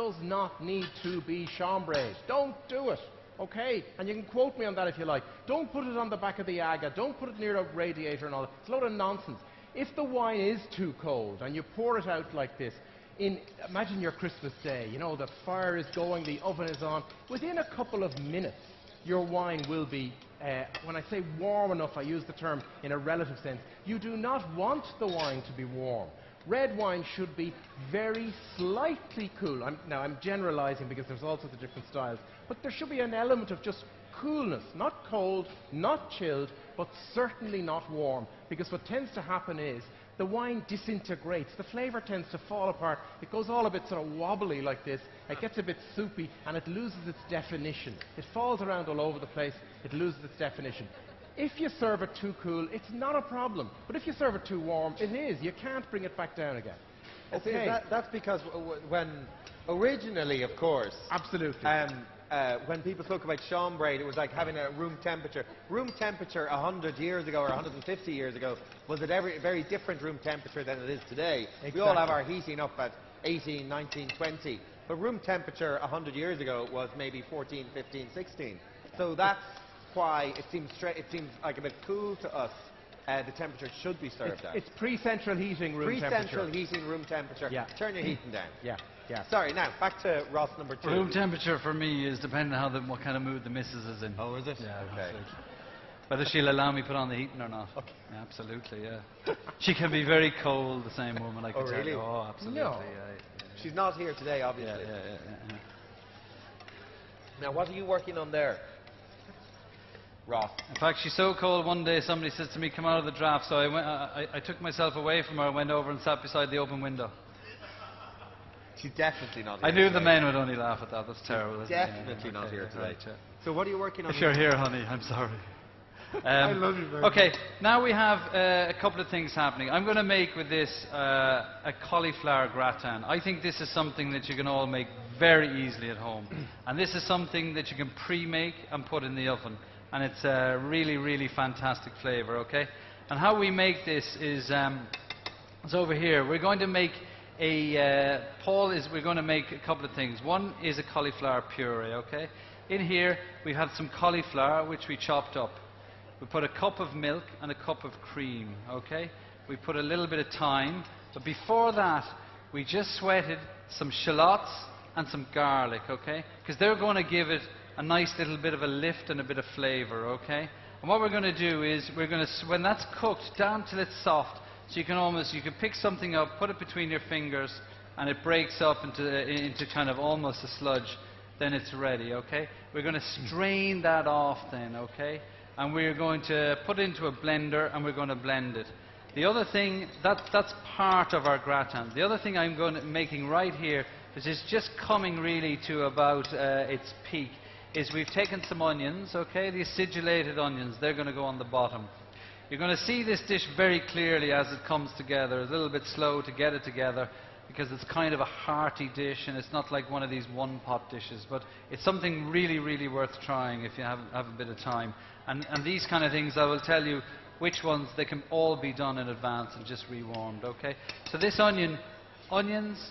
does not need to be chambray. Don't do it. Okay? And you can quote me on that if you like. Don't put it on the back of the aga. Don't put it near a radiator and all that. It's a load of nonsense. If the wine is too cold and you pour it out like this, imagine your Christmas day. You know, the fire is going, the oven is on. Within a couple of minutes, your wine will be, when I say warm enough, I use the term in a relative sense. You do not want the wine to be warm. Red wine should be very slightly cool. Now, I'm generalizing because there's all sorts of different styles, but there should be an element of just coolness, not cold, not chilled, but certainly not warm, because what tends to happen is the wine disintegrates. The flavour tends to fall apart. It goes all a bit sort of wobbly like this. It gets a bit soupy, and it loses its definition. It falls around all over the place. It loses its definition. If you serve it too cool, it's not a problem. But if you serve it too warm, it is. You can't bring it back down again. Okay. See, that's because when originally, of course, absolutely, when people spoke about chambray, it was like having a room temperature. Room temperature 100 years ago or 150 years ago was at a very different room temperature than it is today. Exactly. We all have our heating up at 18, 19, 20. But room temperature 100 years ago was maybe 14, 15, 16. So that's why it seems like a bit cool to us. The temperature should be served at. It's pre-central heating room temperature. Pre-central heating room temperature. Yeah. Turn your heating down. Yeah. Yeah. Sorry, now, back to Ross number 2. Room temperature for me is depending on what kind of mood the missus is in. Oh, is it? Yeah, okay. Absolutely. Whether she'll allow me put on the heating or not. Okay. Yeah, absolutely, yeah. She can be very cold, the same woman, I can tell really? you. Oh, absolutely. No. Yeah. She's not here today, obviously. Yeah. Now, what are you working on there, Ross? In fact, she's so cold, one day somebody says to me, come out of the draft, so I took myself away from her, went over and sat beside the open window. She's definitely not here I knew today. the men would only laugh at that. That's terrible, isn't it? Definitely not here today. Right, yeah. So what are you working on? If you're here, honey, I'm sorry. I love you very much. Okay, now we have a couple of things happening. I'm going to make with this a cauliflower gratin. I think this is something that you can all make very easily at home. And this is something that you can pre-make and put in the oven. And it's a really, really fantastic flavour, okay? And how we make this is it's over here. We're going to make we're going to make a couple of things. One is a cauliflower puree, okay? In here, we have some cauliflower, which we chopped up. We put a cup of milk and a cup of cream, okay? We put a little bit of thyme, but before that, we just sweated some shallots and some garlic, okay? Because they're going to give it a nice little bit of a lift and a bit of flavour, okay? And what we're going to do is, when that's cooked down till it's soft, so you can pick something up, put it between your fingers, and it breaks up into kind of almost a sludge, then it's ready, okay? We're going to strain that off then, okay? And we're going to put it into a blender and we're going to blend it. The other thing, that's part of our gratin. The other thing making right here, which is just coming really to about its peak, is we've taken some onions, okay? The acidulated onions, they're going to go on the bottom. You're going to see this dish very clearly as it comes together. It's a little bit slow to get it together because it's kind of a hearty dish and it's not like one of these one-pot dishes, but it's something really, really worth trying if you have a bit of time. And these kind of things, I will tell you which ones, they can all be done in advance and just rewarmed, okay? So this onions,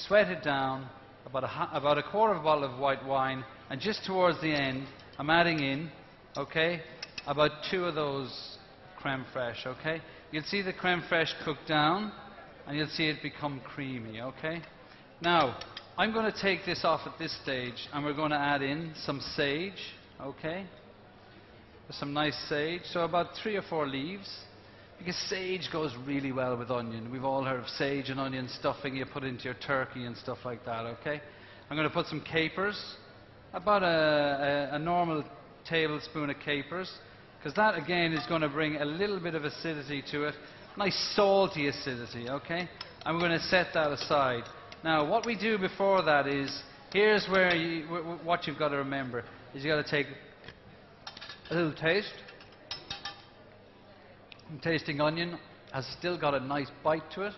sweated down, about a quarter of a bottle of white wine, and just towards the end, I'm adding in, okay, about 2 of those creme fraiche, okay? You'll see the creme fraiche cook down, and you'll see it become creamy, okay? Now, I'm going to take this off at this stage, and we're going to add in some sage, okay? Some nice sage, so about 3 or 4 leaves, because sage goes really well with onion. We've all heard of sage and onion stuffing you put into your turkey and stuff like that, okay? I'm going to put some capers, about a normal tablespoon of capers, because that again is going to bring a little bit of acidity to it, nice salty acidity, okay? And we're going to set that aside. Now, what we do before that is, here's where what you've got to remember, is you've got to take a little taste. And tasting onion has still got a nice bite to it.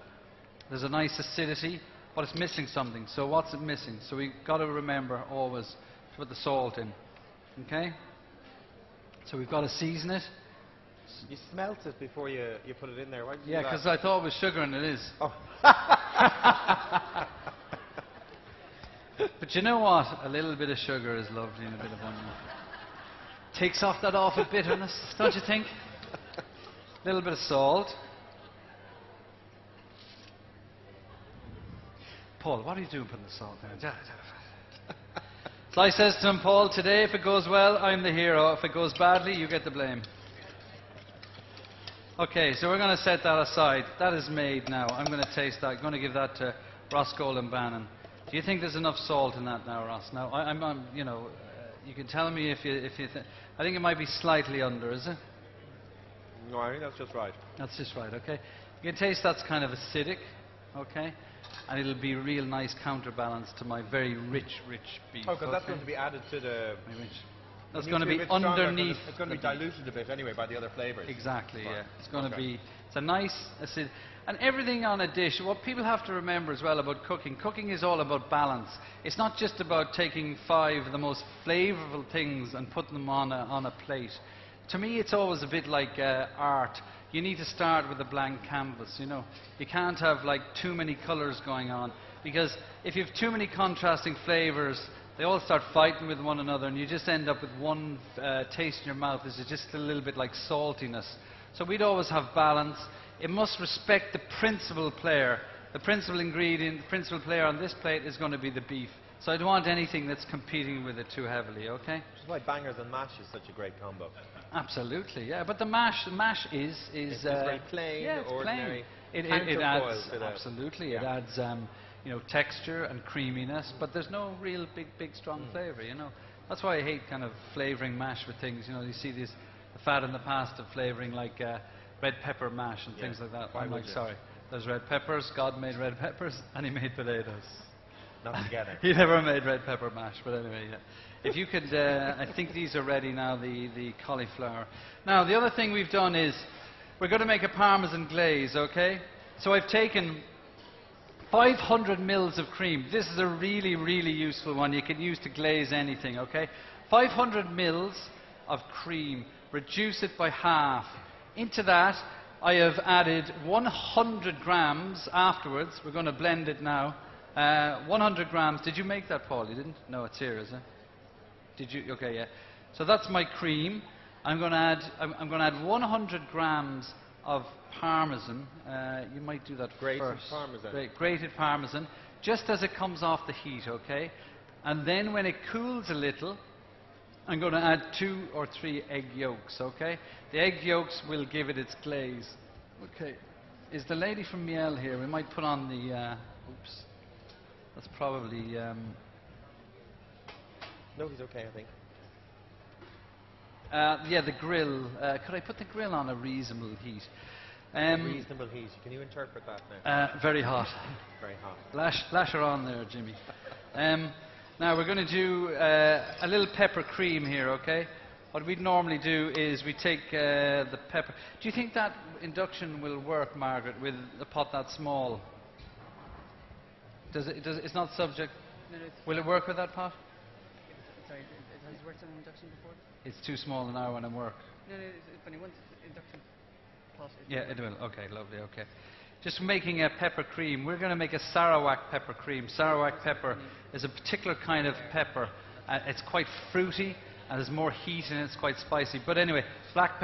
There's a nice acidity, but it's missing something. So what's it missing? So we've got to remember always to put the salt in. Okay? So we've got to season it. You smelt it before you put it in there. Why did you Yeah, do that? because I thought it was sugar and it is. Oh. But you know what? A little bit of sugar is lovely and a bit of onion. Takes off that awful bitterness, don't you think? A little bit of salt. Paul, what are you doing putting the salt in? So I says to him, Paul, today if it goes well, I'm the hero. If it goes badly, you get the blame. Okay, so we're going to set that aside. That is made now. I'm going to taste that. I'm going to give that to Ross Bannon. Do you think there's enough salt in that now, Ross? Now, I'm you know, you can tell me if you I think it might be slightly under, is it? No, I think that's just right. That's just right, okay. You can taste that's kind of acidic, okay? And it'll be a real nice counterbalance to my very rich beef. Oh, because that's going to be added to the... That's going to be underneath. It's going to be diluted a bit anyway by the other flavours. Exactly, yeah. It's going to be... It's a nice acid. And everything on a dish, what people have to remember as well about cooking, cooking is all about balance. It's not just about taking 5 of the most flavourful things and putting them on a plate. To me, it's always a bit like art. You need to start with a blank canvas, you know. You can't have like too many colours going on, because if you have too many contrasting flavours, they all start fighting with one another, and you just end up with one taste in your mouth. It's just a little bit like saltiness. So we'd always have balance. It must respect the principal player. The principal ingredient, the principal player on this plate is going to be the beef. So I don't want anything that's competing with it too heavily, okay? Which is why bangers and mash is such a great combo. Absolutely, yeah. But the mash is it's very plain, yeah, it's ordinary. Plain. It adds absolutely. Yeah. It adds you know, texture and creaminess, but there's no real big strong flavour. You know, that's why I hate kind of flavouring mash with things. You know, you see this the fad in the past of flavouring like red pepper mash and things like that. I'm like, sorry, there's red peppers. God made red peppers, and He made potatoes. Not together. He never made red pepper mash, but anyway, yeah. If you could, I think these are ready now, the cauliflower. Now, the other thing we've done is, we're going to make a Parmesan glaze, okay? So I've taken 500 mils of cream. This is a really useful one you can use to glaze anything, okay? 500 mils of cream. Reduce it by half. Into that, I have added 100 grams afterwards. We're going to blend it now. 100 grams. Did you make that, Paul? You didn't? No, it's here, is it? Did you? Okay, yeah. So that's my cream. I'm going to add 100 grams of Parmesan. You might do that grated first. Parmesan. Grated Parmesan, just as it comes off the heat, okay? And then when it cools a little, I'm going to add 2 or 3 egg yolks, okay? The egg yolks will give it its glaze. Okay. Is the lady from Miel here? We might put on the... oops. That's probably... No, he's okay, I think. yeah, the grill. Could I put the grill on a reasonable heat? Reasonable heat. Can you interpret that now? Very hot. Very hot. Lash her on there, Jimmy. Now we're going to do a little pepper cream here, okay? What we'd normally do is we take the pepper. Do you think that induction will work, Margaret, with a pot that small? It's not subject. No, will it work with that pot? Sorry, it has worked on induction before? It's too small an hour when I work. No, it's funny. Once induction pot. Yeah, it will. Okay, lovely. Okay. Just making a pepper cream. We're going to make a Sarawak pepper cream. Sarawak pepper is a particular kind of pepper. It's quite fruity and there's more heat in it. It's quite spicy. But anyway, black pepper.